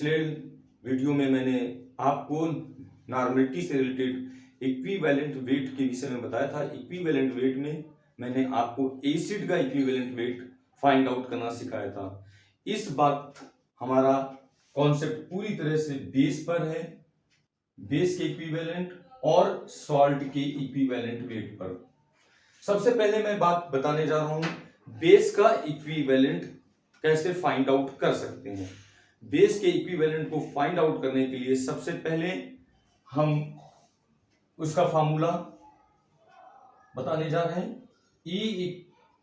पिछले वीडियो में मैंने आपको नॉर्मलिटी से रिलेटेड इक्विवेलेंट वेट के विषय में बताया था। इक्विवेलेंट वेट में मैंने आपको एसिड का इक्विवेलेंट वेट फाइंड आउट करना सिखाया था। इस बात हमारा कॉन्सेप्ट पूरी तरह से बेस पर है, बेस के इक्विवेलेंट और सॉल्ट के इक्विवेलेंट वेट पर। सबसे पहले मैं बात बताने जा रहा हूं बेस का इक्विवेलेंट कैसे फाइंड आउट कर सकते हैं। बेस के इक्विवेलेंट को फाइंड आउट करने के लिए सबसे पहले हम उसका फार्मूला बताने जा रहे हैं। E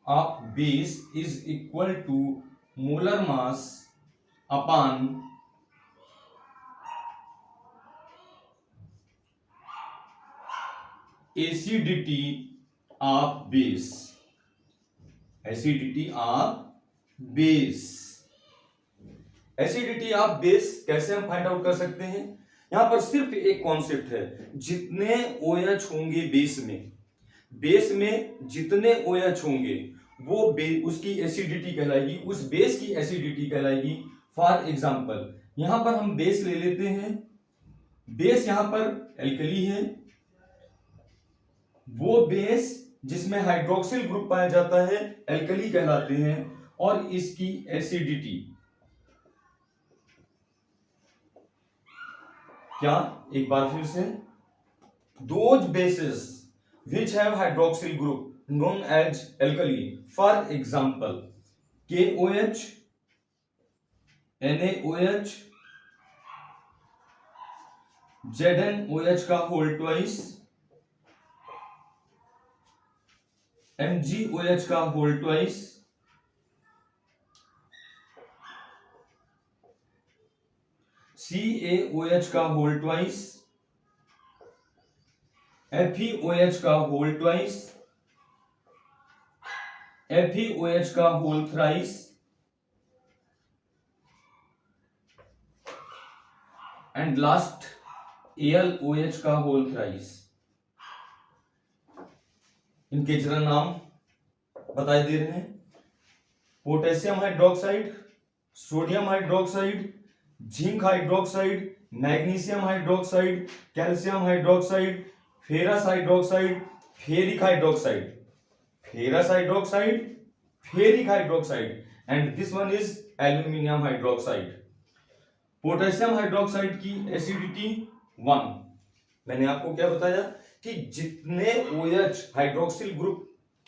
of base is equal to molar mass upon acidity of base. Acidity of base, acidity of base कैसे हम फाइंड आउट कर सकते हैं? यहां पर सिर्फ एक कॉन्सेप्ट है, जितने OH होंगे बेस में जितने OH होंगे वो उसकी एसिडिटी कहलाएगी, उस बेस की एसिडिटी कहलाएगी। फॉर एग्जांपल यहां पर हम बेस ले लेते हैं, बेस यहां पर एल्कली है, वो बेस जिसमें हाइड्रोक्सिल ग्रुप पाया जाता है एल्कली कहलाते हैं, और इसकी एसिडिटी क्या, एक बार फिर से, those bases which have hydroxyl group known as alkali, for example KOH, NaOH, ZnOH का होल ट्वाइस, MgOH का होल ट्वाइस, CaOH का होल ट्वाइस, FeOH का होल ट्वाइस, FeOH का whole thrice, and last AlOH का whole thrice. इनके जरा नाम बताए दे रहे हैं। Potassium hydroxide, sodium hydroxide, zinc hydroxide, magnesium hydroxide, calcium hydroxide, ferrous hydroxide, ferric hydroxide, ferrous hydroxide, ferric hydroxide, and this one is aluminium hydroxide. Potassium hydroxide की acidity 1। मैंने आपको क्या बताया कि जितने OH हाइड्रोक्सिल ग्रुप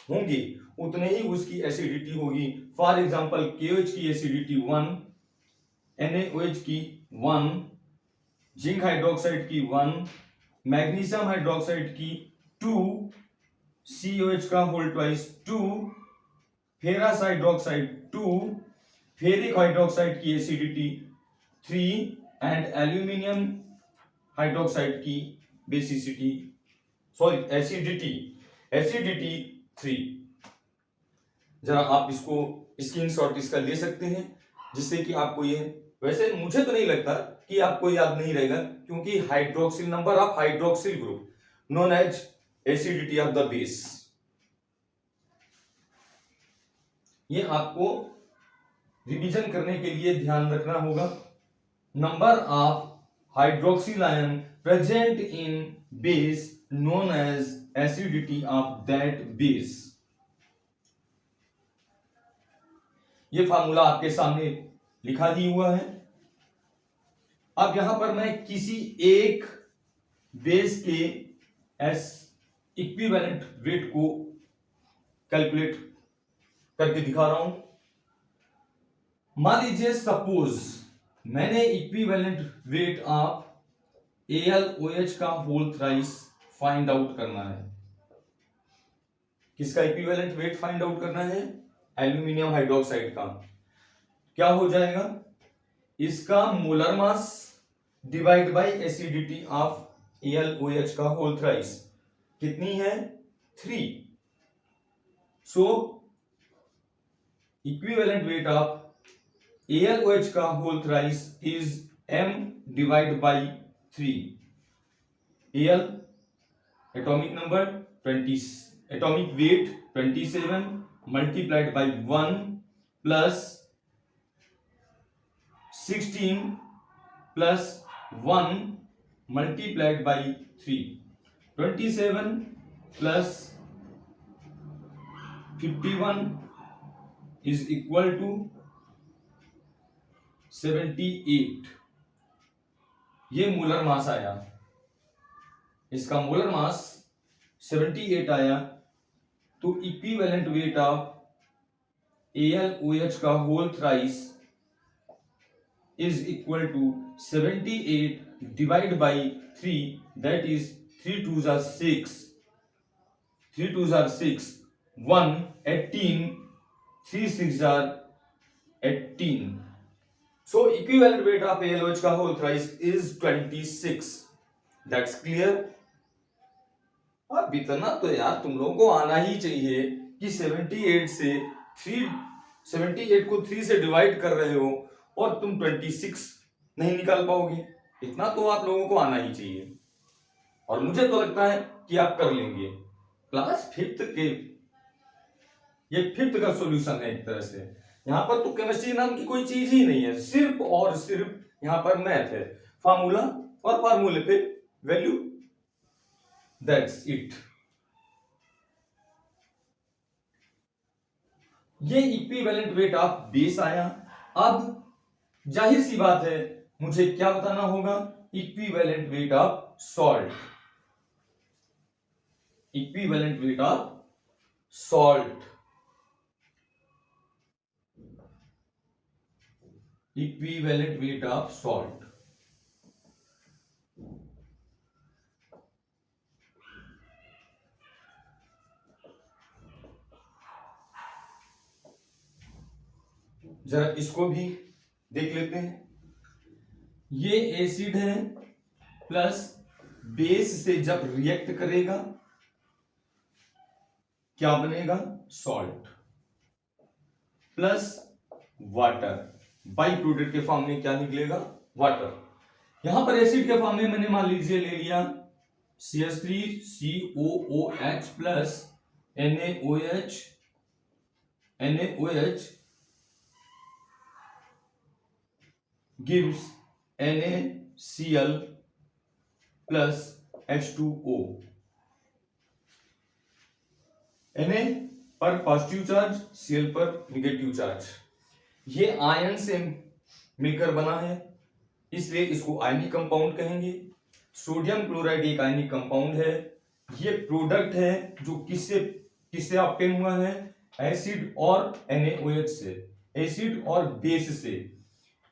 होंगे उतने ही उसकी एसिडिटी होगी। फॉर एग्जांपल KOH की एसिडिटी 1, NaOH की 1, जिंक हाइड्रोक्साइड की 1, मैग्नीशियम हाइड्रोक्साइड की 2, COH का whole twice 2, ferrous hydroxide 2, ferric hydroxide की एसिडिटी 3 एंड एल्यूमिनियम हाइड्रोक्साइड की एसिडिटी 3। जरा आप इसको स्क्रीनशॉट इसका ले सकते हैं, जिससे कि आपको ये, वैसे मुझे तो नहीं लगता कि आपको याद नहीं रहेगा, क्योंकि hydroxyl number of hydroxyl group known as acidity of the base, ये आपको रिवीजन करने के लिए ध्यान रखना होगा। Number of hydroxyl ion present in base known as acidity of that base. ये फार्मूला आपके सामने लिखा दी हुआ है। अब यहां पर मैं किसी एक बेस के इक्विवेलेंट वेट को कैलकुलेट करके दिखा रहा हूं। मान लीजिए सपोज मैंने इक्विवेलेंट वेट ऑफ AlOH का होल थ्राइस फाइंड आउट करना है। किसका इक्विवेलेंट वेट फाइंड आउट करना है? एल्यूमिनियम हाइड्रोक्साइड का। क्या हो जाएगा? इसका molar mass divide by acidity of AlOH का होल थ्राइस कितनी है? 3। So equivalent weight of AlOH का whole thrice is m divide by 3। Al atomic number 20, atomic weight 27 multiplied by 1 plus 16 plus 1 multiplied by 3, 27 plus 51 is equal to 78। ये molar mass आया, इसका molar मास 78 आया। तो equivalent weight of AlOH का whole thrice is equal to 78 divide by 3, that is 3 2 are 6, 3 2 are 6, 1 18, 3 6 are 18. So equivalent weight of AlOH का whole thrice is 26. That's clear? अब इतना तो यार तुम लोगों को आना ही चाहिए कि 78 को 3 से डिवाइड कर रहे हो और तुम 26 नहीं निकाल पाओगे। इतना तो आप लोगों को आना ही चाहिए और मुझे तो लगता है कि आप कर लेंगे। क्लास 5th के ये 5th का सॉल्यूशन है एक तरह से। यहां पर तो केमिस्ट्री नाम की कोई चीज ही नहीं है, सिर्फ और सिर्फ यहां पर मैथ है, फार्मूला और फार्मूले पे वैल्यू, दैट्स इट। ये इक्विवेलेंट वेट ऑफ बेस आया। अब जाहिर सी बात है मुझे क्या बताना होगा, equivalent weight of salt, equivalent weight of salt, equivalent weight of salt. जरा इसको भी देख लेते हैं। ये एसिड है प्लस बेस से जब रिएक्ट करेगा क्या बनेगा, salt plus water, by product के फॉर्म में क्या निकलेगा, वाटर। यहां पर एसिड के फॉर्म में मैंने मान लीजिए ले लिया CH3COOH plus NaOH gives NaCl plus H2O। Na पर पॉजिटिव चार्ज, Cl पर निगेटिव चार्ज। ये आयन से मिलकर बना है इसलिए इसको आयनिक कंपाउंड कहेंगे। सोडियम क्लोराइड एक आयनिक कंपाउंड है। ये प्रोडक्ट है जो किससे ऑब्टेन हुआ है, एसिड और NaOH से, एसिड और बेस से,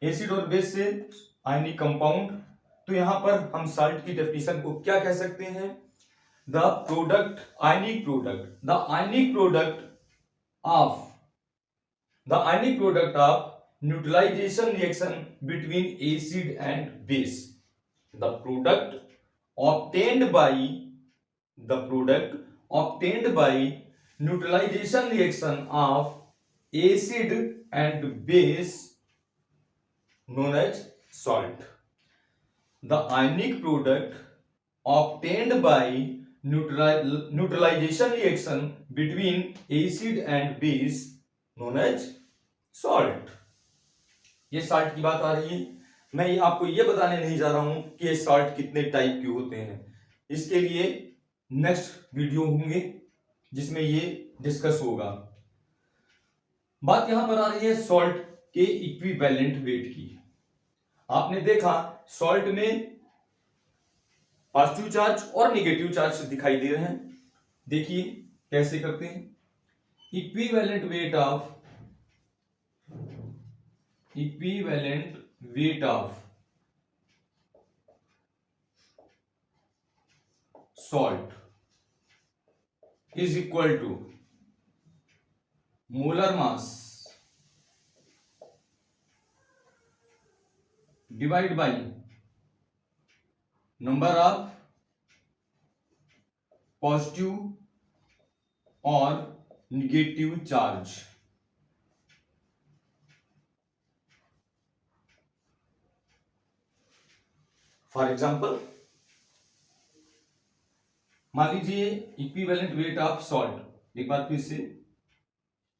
एसिड और बेस से आयनिक कंपाउंड। तो यहां पर हम साल्ट की डेफिनेशन को क्या कह सकते हैं, the product, ionic product, the ionic product of neutralization reaction between acid and base, the product obtained by neutralization reaction of acid and base known as salt. The ionic product obtained by neutralization reaction between acid and base known as salt. ये salt की बात आ रही है। मैं आपको ये बताने नहीं जा रहा हूं कि ये साल्ट कितने टाइप के होते हैं, इसके लिए नेक्स्ट वीडियो होंगे जिसमें ये डिस्कस होगा। बात यहां पर आ रही है सॉल्ट के इक्विवेलेंट वेट की। आपने देखा सॉल्ट में पॉजिटिव चार्ज और नेगेटिव चार्ज दिखाई दे रहे हैं। देखिए कैसे करते हैं, equivalent weight of salt is equal to molar mass divided by number of positive or negative charge। For example मान लीजिए इक्विवेलेंट वेट ऑफ सॉल्ट, एक बार फिर से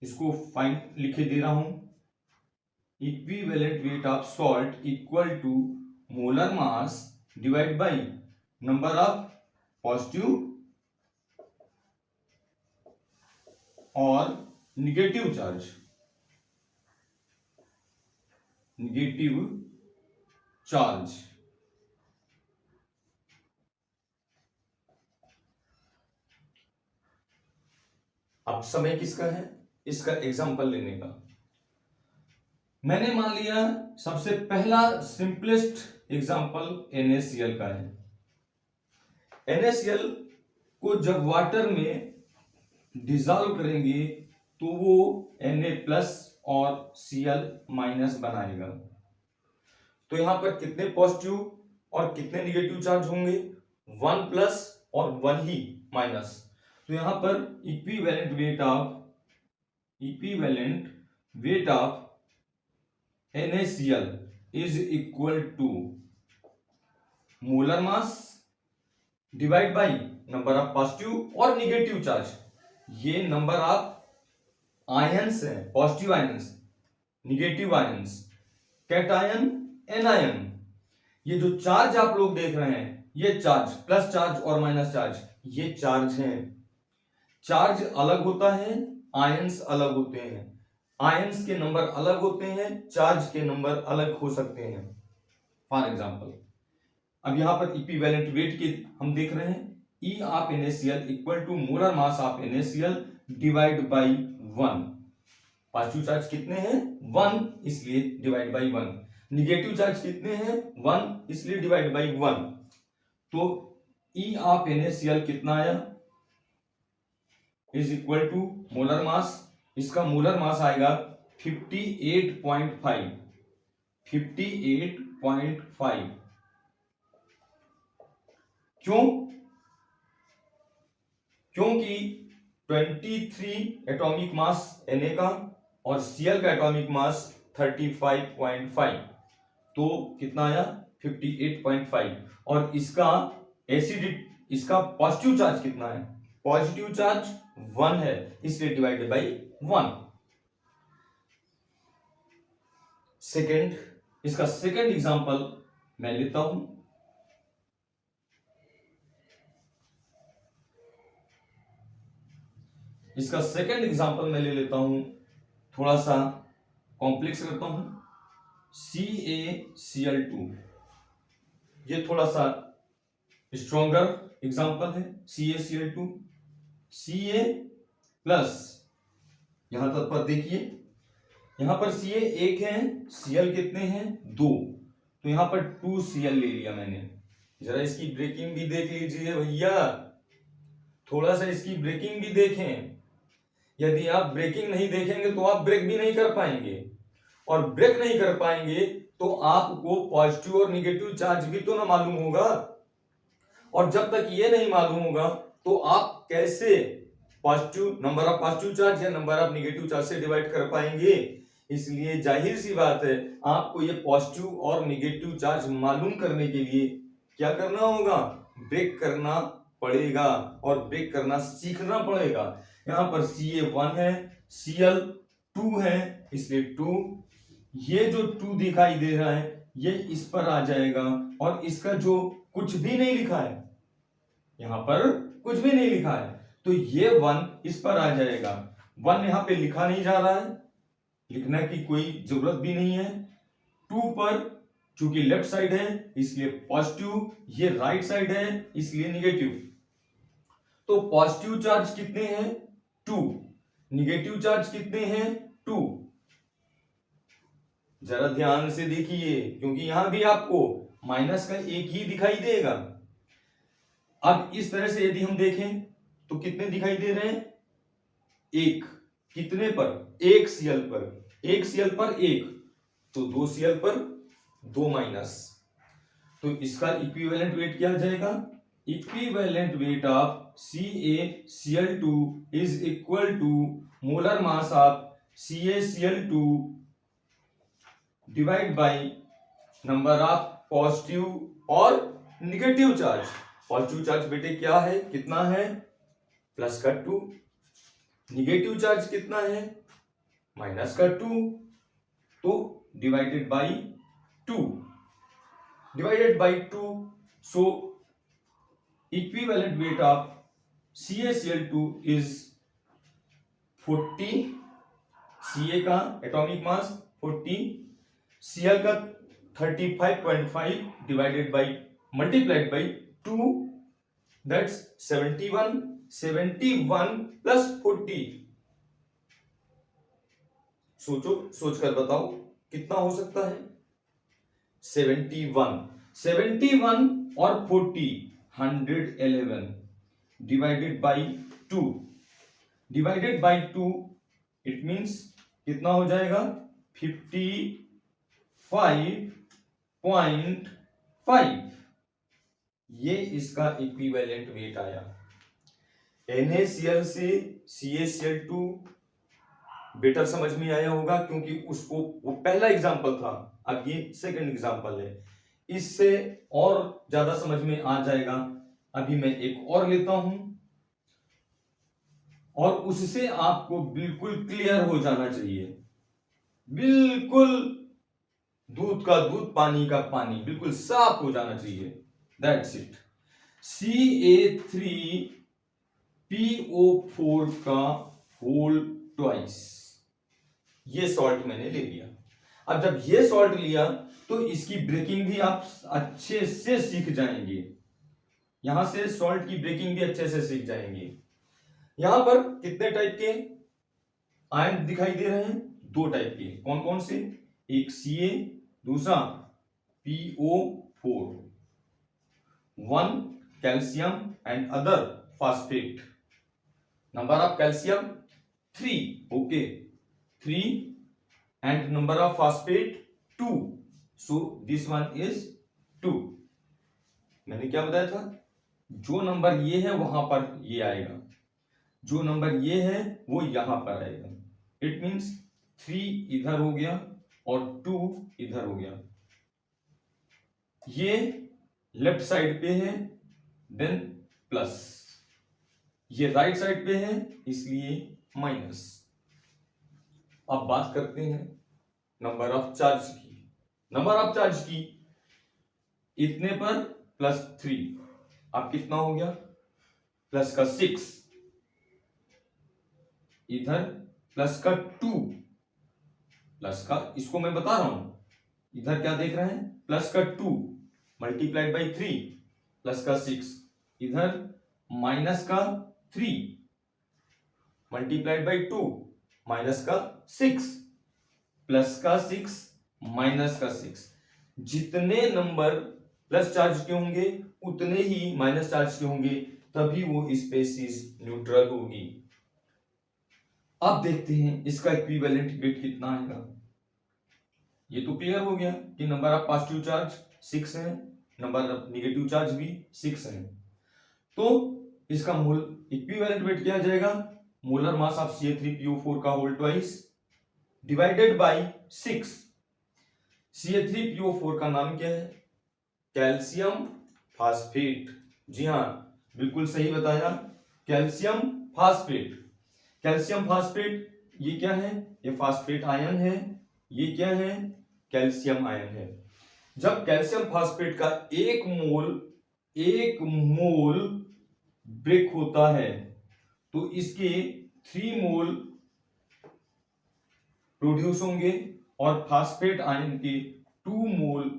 इसको फाइंड लिखे दे रहा हूं, equivalent weight of salt equal to molar mass divide by number of positive और निगेटिव चार्ज, निगेटिव चार्ज। अब समय किसका है, इसका एग्जांपल लेने का। मैंने मान लिया सबसे पहला सिंपलेस्ट एग्जांपल NaCl का है। NaCl को जब वाटर में डिसॉल्व करेंगे तो वो Na+ और Cl- बनाएगा। तो यहां पर कितने पॉजिटिव और कितने निगेटिव चार्ज होंगे, 1+ और 1 ही माइनस। तो यहां पर equivalent weight of NaCl is equal to molar mass divide by number of positive और निगेटिव चार्ज। ये नंबर ऑफ आयंस है, positive ions, negative ions, cation, anion. ये जो चार्ज आप लोग देख रहे हैं, ये चार्ज, प्लस चार्ज और माइनस चार्ज, ये चार्ज हैं। चार्ज अलग होता है, आयंस अलग होते हैं। आयंस के नंबर अलग होते हैं, चार्ज के नंबर अलग हो सकते हैं। फॉर एग्जांपल अब यहां पर इक्विवेलेंट वेट के हम देख रहे हैं, E of NaCl equal to molar mass of NaCl divide by 1। Positive charge कितने हैं, 1, इसलिए डिवाइड बाई 1। निगेटिव चार्ज कितने हैं, 1, इसलिए डिवाइड बाई 1। तो E ऑफ NaCl कितना आया, is equal to molar mass, इसका मोलर मास आएगा 58.5। क्यों, क्योंकि 23 एटॉमिक मास Na का और Cl का एटॉमिक मास 35.5, तो कितना आया 58.5। और इसका एसिडिक, इसका पॉजिटिव चार्ज कितना है, पॉजिटिव चार्ज 1 है, इसलिए डिवाइडेड बाई 1। सेकेंड, इसका सेकेंड एग्जांपल मैं लेता हूं। इसका सेकेंड एग्जांपल मैं ले लेता हूं, थोड़ा सा कॉम्प्लेक्स करता हूं। CaCl2, ये थोड़ा सा स्ट्रॉन्गर एग्जांपल है। CaCl2, Ca प्लस, यहां तक पर देखिए, यहां पर Ca 1 है, Cl कितने हैं, 2, तो यहां पर 2Cl ले लिया मैंने। जरा इसकी ब्रेकिंग भी देख लीजिए भैया, थोड़ा सा इसकी ब्रेकिंग भी देखें। यदि आप ब्रेकिंग नहीं देखेंगे तो आप ब्रेक भी नहीं कर पाएंगे, और ब्रेक नहीं कर पाएंगे तो आपको पॉजिटिव और निगेटिव चार्ज भी तो ना मालूम होगा। और जब तक ये नहीं मालूम होगा तो आप कैसे positive, number of positive charge या नंबर ऑफ निगेटिव चार्ज से डिवाइड कर पाएंगे। इसलिए जाहिर सी बात है, आपको ये पॉजिटिव और निगेटिव चार्ज मालूम करने के लिए क्या करना होगा, ब्रेक करना पड़ेगा और ब्रेक करना सीखना पड़ेगा। यहां पर Ca1 है, Cl2 है, इसलिए 2, ये जो 2 दिखाई दे रहा है ये इस पर आ जाएगा, और इसका जो कुछ भी नहीं लिखा है, यहां पर कुछ भी नहीं लिखा है, तो ये 1 इस पर आ जाएगा। 1 यहां पे लिखा नहीं जा रहा है, लिखने की कोई जरूरत भी नहीं है। 2 पर चूंकि लेफ्ट साइड है इसलिए पॉजिटिव, ये राइट साइड है इसलिए निगेटिव। तो पॉजिटिव चार्ज कितने हैं, 2, निगेटिव चार्ज कितने हैं, 2। जरा ध्यान से देखिए, क्योंकि यहां भी आपको माइनस का एक ही दिखाई देगा। अब इस तरह से यदि हम देखें तो कितने दिखाई दे रहे हैं, 1, कितने पर, 1 Cl पर, 1 Cl पर 1, तो 2 Cl पर 2 माइनस। तो इसका इक्विवेलेंट वेट क्या आ जाएगा, equivalent weight of CaCl2 is equal to molar mass of CaCl2 divide by number of positive और निगेटिव चार्ज। पॉजिटिव चार्ज बेटे क्या है, कितना है, प्लस का 2, निगेटिव चार्ज कितना है, माइनस का 2, तो divided by 2। divided by 2. So equivalent weight of CaCl2 is 40, Ca का एटॉमिक मास 40, Cl का 35.5 divided by multiplied by 2, that's 71, 71 plus 40। सोचो, सोचकर बताओ कितना हो सकता है। 71, 71 और 40, 111 divided by 2, divided by 2 it means कितना हो जाएगा 55.5। ये इसका इक्विवेलेंट वेट आया। NaCl से CaCl2 बेटर समझ में आया होगा क्योंकि उसको वो पहला एग्जांपल था, अब ये सेकंड एग्जांपल है, इससे और ज्यादा समझ में आ जाएगा। अभी मैं एक और लेता हूं और उससे आपको बिल्कुल क्लियर हो जाना चाहिए, बिल्कुल दूध का दूध पानी का पानी बिल्कुल साफ हो जाना चाहिए। That's it. Ca3PO4 का होल ट्वाइस, ये सॉल्ट मैंने ले लिया। अब जब ये सॉल्ट लिया तो इसकी ब्रेकिंग भी आप अच्छे से सीख जाएंगे, यहां से सॉल्ट की ब्रेकिंग भी अच्छे से सीख जाएंगे। यहां पर कितने टाइप के आयन दिखाई दे रहे हैं? 2 टाइप के। कौन कौन से? एक Ca, दूसरा PO4, one calcium and other phosphate. Number of calcium 3, okay, 3 and number of phosphate 2. So this one is 2. मैंने क्या बताया था? जो नंबर ये है वहां पर ये आएगा, जो नंबर ये है वो यहां पर आएगा। इट मींस 3 इधर हो गया और 2 इधर हो गया। ये लेफ्ट साइड पे है, देन प्लस, ये राइट साइड पे है इसलिए माइनस। अब बात करते हैं नंबर ऑफ चार्ज की। नंबर ऑफ चार्ज की इतने पर +3, अब कितना हो गया? प्लस का 6, इधर प्लस का 2, प्लस का, इसको मैं बता रहा हूं, इधर क्या देख रहे हैं? प्लस का 2 मल्टीप्लाइड बाई 3 प्लस का 6, इधर माइनस का 3 मल्टीप्लाइड बाई 2 माइनस का 6 प्लस का 6 माइनस का 6। जितने नंबर प्लस चार्ज के होंगे उतने ही माइनस चार्ज के होंगे, तभी वो स्पेसीज न्यूट्रल होगी। अब देखते हैं इसका इक्विवेलेंट वेट कितना आएगा। ये तो क्लियर हो गया कि नंबर ऑफ पॉजिटिव चार्ज 6 है, नंबर ऑफ नेगेटिव चार्ज भी 6 है। तो इसका मोल इक्विवेलेंट वेट क्या आ जाएगा? मोलर मास ऑफ Ca3PO4 का whole twice divided by 6। Ca3PO4 का नाम क्या है? Calcium phosphate. जी हाँ, बिल्कुल सही बताया, कैल्शियम फास्फेट। कैल्शियम फास्फेट ये क्या है? ये फास्फेट आयन है। ये क्या है? कैल्शियम आयन है। जब कैल्शियम फास्फेट का एक मोल ब्रेक होता है तो इसके 3 मोल प्रोड्यूस होंगे और फास्फेट आयन के 2 मोल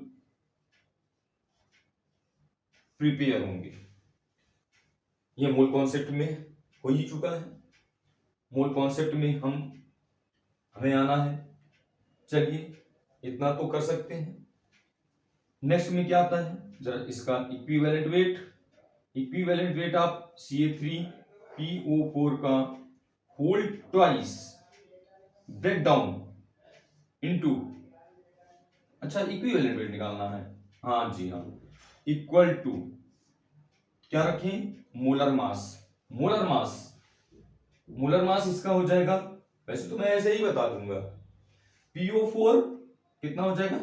प्रिपेयर होंगे। ये मोल कॉन्सेप्ट में हो ही चुका है, मोल कॉन्सेप्ट में हमें आना है। चलिए इतना तो कर सकते हैं। नेक्स्ट में क्या आता है जरा इसका equivalent weight. Equivalent weight of Ca3PO4 का whole twice break down into, अच्छा इक्विवेलेंट वेट निकालना है, हाँ जी हाँ, इक्वल टू क्या रखें? Molar mass. Molar mass, molar mass इसका हो जाएगा, वैसे तो मैं ऐसे ही बता दूंगा, PO4 कितना हो जाएगा?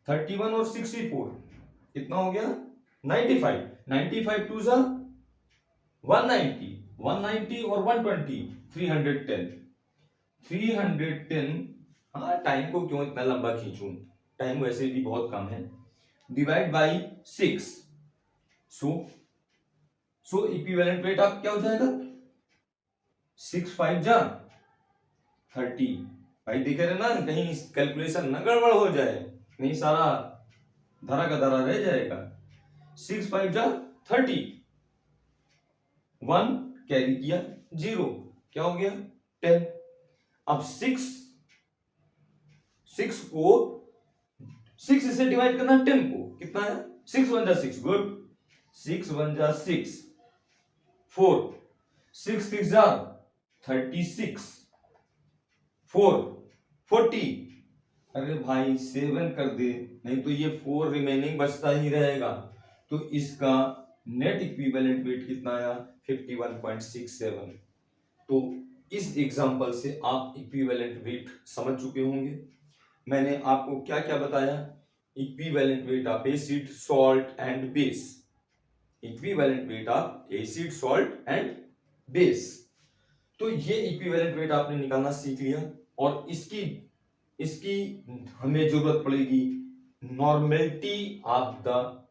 31 और 64 कितना हो गया? 95। 95 टू जा 190 और 120 310। हाँ, टाइम को क्यों इतना लंबा खींचूं, टाइम वैसे भी बहुत कम है। Divide by 6। So equivalent wait आप क्या हो जाएगा, 6 5 जा 30। भाई देख रहे ना, कहीं कैलकुलेशन ना गड़बड़ हो जाए, नहीं सारा धरा का धरा रह जाएगा। 6 5 जा 30, 1 कैरी किया 0, क्या हो गया 10। अब 6 को 6 से डिवाइड करना 10 को, कितना है 6 1 जा 6, गुड 6 1 जा 6, 4 6 6 जा 36, 4 40। अरे भाई 7 कर दे, नहीं तो ये 4 रिमेनिंग बचता ही रहेगा। तो इसका नेट इक्विवेलेंट वेट कितना आया 51.67। तो इस एग्जांपल से आप इक्विवेलेंट वेट समझ चुके होंगे। मैंने आपको क्या क्या बताया, equivalent weight of acid salt and base, equivalent weight of acid salt and base. तो ये इक्विवेलेंट वेट आपने निकालना सीख लिया, और इसकी हमें जरूरत पड़ेगी normality of the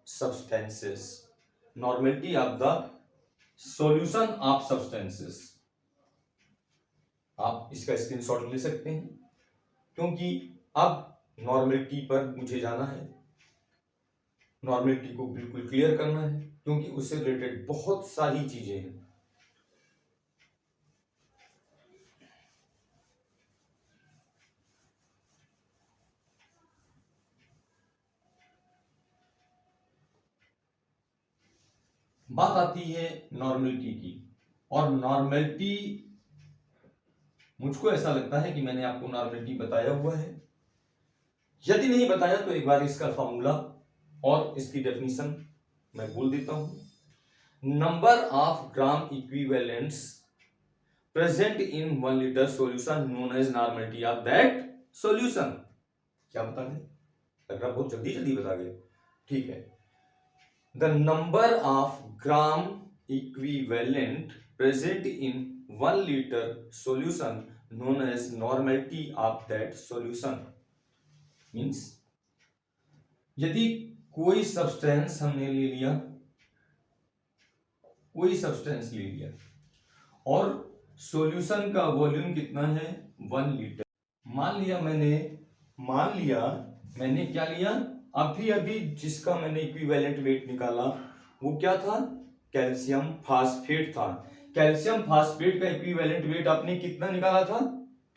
substances, normality of the solution of substances. आप इसका स्क्रीनशॉट ले सकते हैं, क्योंकि अब नॉर्मेलिटी पर मुझे जाना है, नॉर्मेलिटी को बिल्कुल क्लियर करना है, क्योंकि उससे रिलेटेड बहुत सारी चीजें हैं। बात आती है नॉर्मेलिटी की, और नॉर्मेलिटी मुझको ऐसा लगता है कि मैंने आपको नॉर्मेलिटी बताया हुआ है। यदि नहीं बताया तो एक बार इसका फॉर्मूला और इसकी डेफिनेशन मैं बोल देता हूं। Number of gram equivalents present in 1 litre solution known as normality of that solution. क्या बता गए, लग रहा बहुत जल्दी जल्दी बता गए, ठीक है। The number of gram equivalent present in 1 liter solution known as normality of that solution means, यदि कोई सब्सटेंस हमने ले लिया, कोई सब्सटेंस ले लिया और सॉल्यूशन का वॉल्यूम कितना है 1 लीटर। मान लिया मैंने क्या लिया, अभी अभी जिसका मैंने इक्विवेलेंट वेट निकाला वो क्या था, कैल्शियम फास्फेट था। कैल्शियम फास्फेट का इक्विवेलेंट वेट आपने कितना निकाला था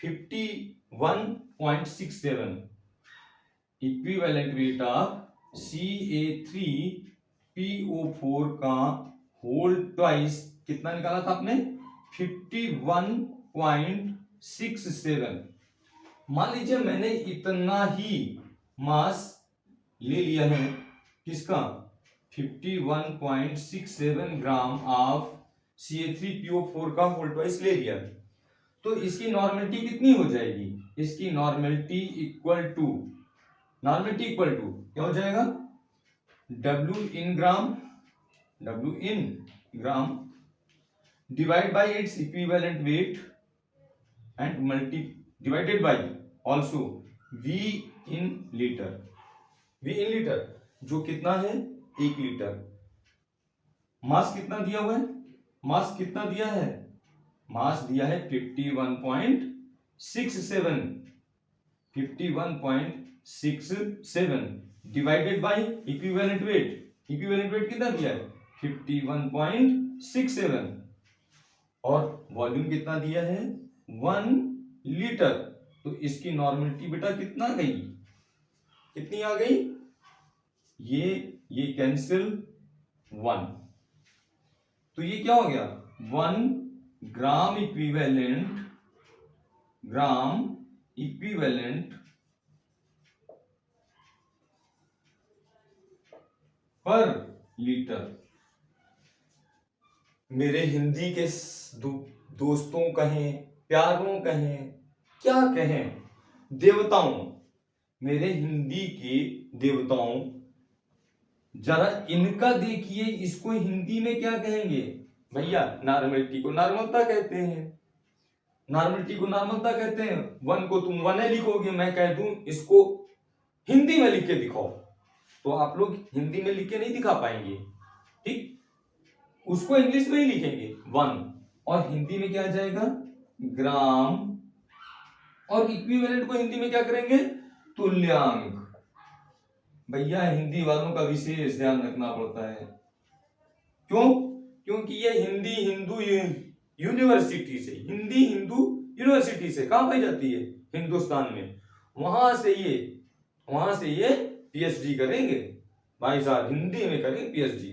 51.67। इक्विवेलेंट वेट ऑफ CA3PO4 का होल ट्वाइस कितना निकाला था आपने 51.67। मान लीजिए मैंने इतना ही मास ले लिया है, किसका 51.67 ग्राम ऑफ CA3PO4 का होल ट्वाइस ले लिया, तो इसकी नॉर्मेलिटी कितनी हो जाएगी, इसकी नॉर्मेलिटी इक्वल टू क्या हो जाएगा W in gram divide by its equivalent weight and multi divided by also V in litre, जो कितना है 1 लीटर। मास कितना दिया हुआ है, मास कितना दिया है, मास दिया है 51.67 डिवाइडेड बाई इक्विवेलेंट वेट कितना दिया है 51.67, और वॉल्यूम कितना दिया है 1 लीटर। तो इसकी नॉर्मेलिटी बेटा कितना गई, कितनी आ गई, ये कैंसिल 1, तो ये क्या हो गया 1 ग्राम इक्विवेलेंट पर लीटर। मेरे हिंदी के दोस्तों कहें, प्यारों कहें, क्या कहें, देवताओं, मेरे हिंदी के देवताओं, जरा इनका देखिए, इसको हिंदी में क्या कहेंगे भैया, नॉर्मेलिटी को नॉर्मलता कहते हैं, नॉर्मेलिटी को नॉर्मलता कहते हैं। 1 को तुम 1 लिखोगे, मैं कह दूं इसको हिंदी में लिख के दिखाओ, तो आप लोग हिंदी में लिख के नहीं दिखा पाएंगे, ठीक, उसको इंग्लिश में ही लिखेंगे 1, और हिंदी में क्या आ जाएगा ग्राम, और इक्विवेलेंट को हिंदी में क्या करेंगे तुल्यांक। भैया हिंदी वालों का विशेष ध्यान रखना पड़ता है, क्यों? क्योंकि ये हिंदी हिंदू यूनिवर्सिटी से, हिंदी हिंदू यूनिवर्सिटी से कहां पाई जाती है हिंदुस्तान में, वहां से ये पीएचडी करेंगे भाई साहब, हिंदी में करेंगे पीएचडी,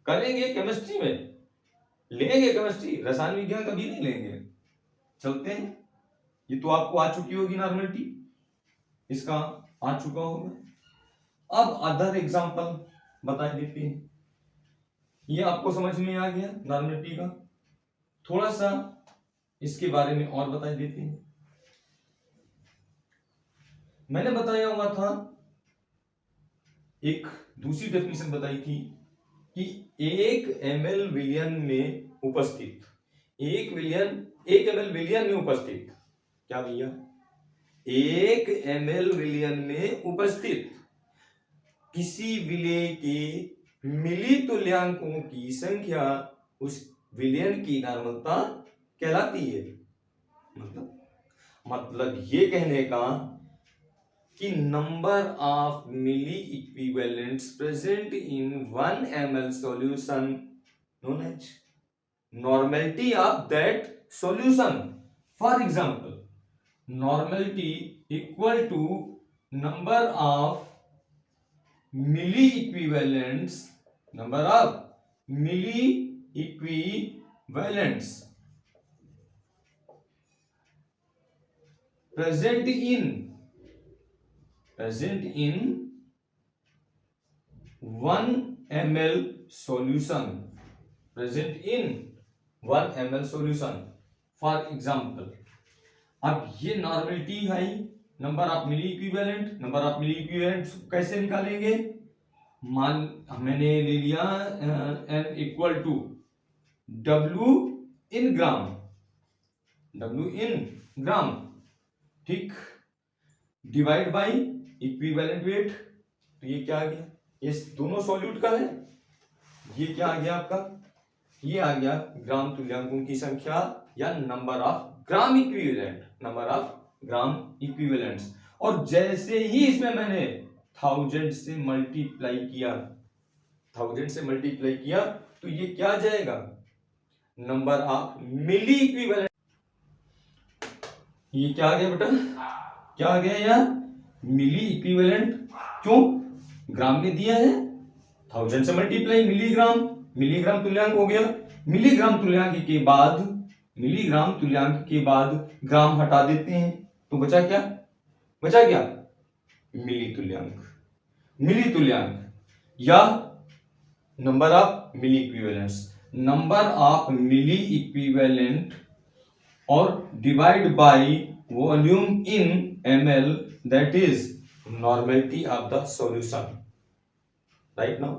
करेंगे केमिस्ट्री में लेंगे, केमिस्ट्री रसायन विज्ञान कभी नहीं लेंगे। चलते हैं, ये तो आपको आ चुकी होगी नॉर्मलिटी, इसका आ चुका होगा। अब अदर एग्जांपल बता देते हैं, ये आपको समझ में आ गया नॉर्मलिटी का, थोड़ा सा इसके बारे में और बता देते हैं। मैंने बताया हुआ था, एक दूसरी डेफिनेशन बताई थी कि 1 ml विलियन में उपस्थित, 1 ml विलियन में उपस्थित, क्या भैया 1 ml विलियन में उपस्थित किसी विलेय के मिली तुल्यांकों की संख्या उस विलयन की नॉर्मलता कहलाती है। मतलब ये कहने का कि number of milli equivalents present in 1 ml solution known as normality of that solution. For example, normality equal to number of milli equivalents, number of milli equivalents present in 1 ml solution, present in 1 ml solution। For example, अब ये normality है, number of milli equivalent, number of milli equivalent कैसे निकालेंगे, मान मैंने ले लिया n equal to W in gram, W in gram, ठीक, डिवाइड बाय इक्विवेलेंट वेट। तो ये क्या आ गया, ये दोनों सॉल्यूट का है, ये क्या आ गया आपका, ये आ गया ग्राम तुल्यांकों की संख्या या number of gram equivalent, number of gram equivalents. और जैसे ही इसमें मैंने 1000 से मल्टीप्लाई किया, 1000 से मल्टीप्लाई किया, तो ये क्या आ जाएगा नंबर ऑफ मिली इक्विवेलेंट। ये क्या आ गया बेटा, क्या आ गया यार मिली इक्विवेलेंट, क्यों ग्राम में दिया है, 1000 से मल्टीप्लाई मिलीग्राम, मिलीग्राम तुल्यांक हो गया, मिलीग्राम तुल्यांक के बाद, मिलीग्राम तुल्यांक के बाद ग्राम हटा देते हैं, तो बचा क्या, बचा क्या मिली तुल्यांक, मिली तुल्यांक या number of milli equivalents, number of milli equivalent और divide by volume in ml, that is normality of the solution. Right now,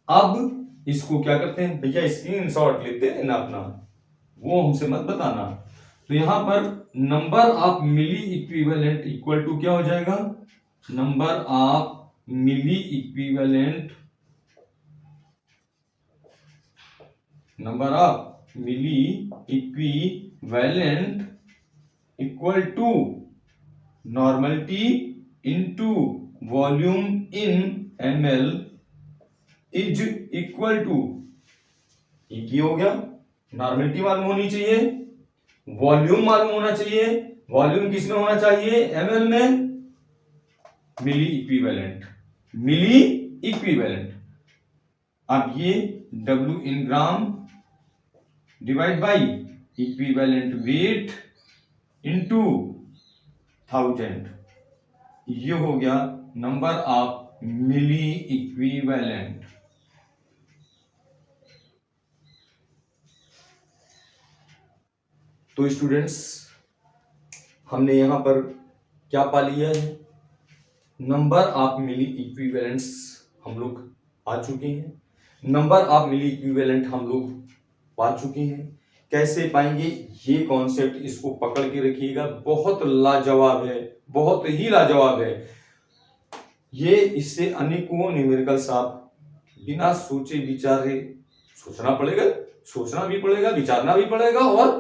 अब इसको क्या करते हैं भैया, स्क्रीनशॉट लेते हैं ना अपना, वो हमसे मत बताना। तो यहां पर number of milli equivalent equal to क्या हो जाएगा, number of milli equivalent, number of milli equivalent equal to normality into volume in ml is equal to, ये हो गया, नॉर्मलिटी मालूम होनी चाहिए, वॉल्यूम मालूम होना चाहिए, वॉल्यूम किस में होना चाहिए ml में, मिली इक्विवेलेंट, मिली इक्विवेलेंट। अब ये W in gram divide by equivalent weight into 1000, ये हो गया नंबर ऑफ मिली इक्विवेलेंट। तो स्टूडेंट्स, हमने यहां पर क्या पा लिया है, नंबर ऑफ मिली इक्विवेलेंट्स हम लोग आ चुके हैं, नंबर ऑफ मिली इक्विवेलेंट हम लोग पा चुके हैं। कैसे पाएंगे ये कॉन्सेप्ट, इसको पकड़ के रखिएगा, बहुत लाजवाब है, बहुत ही लाजवाब है। ये इससे अनेकों न्यूमेरिकल्स आप बिना सोचे विचारे सोचना पड़ेगा, सोचना भी पड़ेगा, विचारना भी पड़ेगा और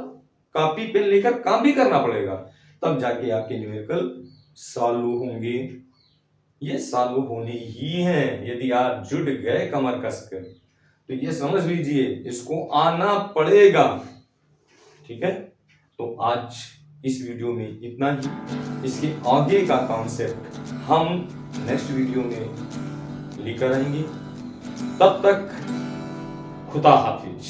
कॉपी पेन लेकर काम भी करना पड़ेगा, तब जाके आपके न्यूमेरिकल सॉल्व होंगे। ये सॉल्व होने ही है यदि आप जुट गए कमर कसकर, तो ये समझ लीजिए इसको आना पड़ेगा। ठीक है, तो आज इस वीडियो में इतना ही। इसके आगे का कॉन्सेप्ट हम नेक्स्ट वीडियो में लेकर आएंगे। तब तक खुदा हाफिज।